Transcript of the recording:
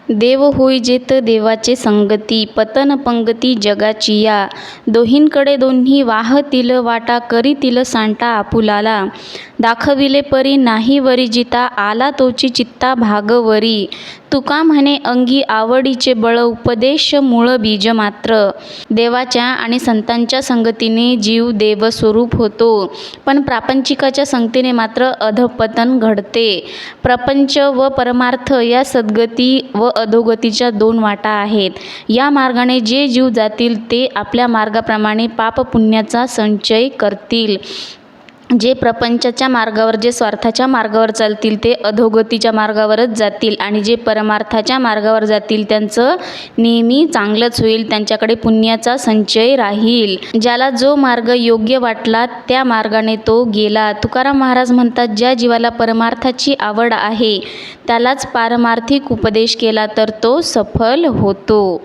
देव होई जेथ देवाचे संगती, पतन पंगती जगाची या. दोहींकडे दोन्ही वाहतील वाटा, करीतील सांटा आपुलाला. दाखविले परी नाही वरी, जिता आला तोची चित्ता भागवरी. तुका म्हणे अंगी आवडीचे बळ, उपदेश मूळ बीज मात्र. देवाच्या आणि संतांच्या संगतीने जीव देवस्वरूप होतो, पण प्रापंचिकाच्या संगतीने मात्र अधःपतन घडते. प्रपंच व परमार्थ या सद्गती व अधोगतीच्या दोन वाटा आहेत. या मार्गाने जे जीव जातील ते आपल्या मार्गाप्रमाणे पापपुण्याचा संचय करतील. जे प्रपंचाच्या मार्गावर, जे स्वार्थाच्या मार्गावर चालतील ते अधोगतीच्या मार्गावरच जातील, आणि जे परमार्थाच्या मार्गावर जातील त्यांचं नेहमी चांगलंच होईल, त्यांच्याकडे पुण्याचा संचय राहील. ज्याला जो मार्ग योग्य वाटला त्या मार्गाने तो गेला. तुकाराम महाराज म्हणतात, ज्या जीवाला परमार्थाची आवड आहे त्यालाच पारमार्थिक उपदेश केला तर तो सफल होतो.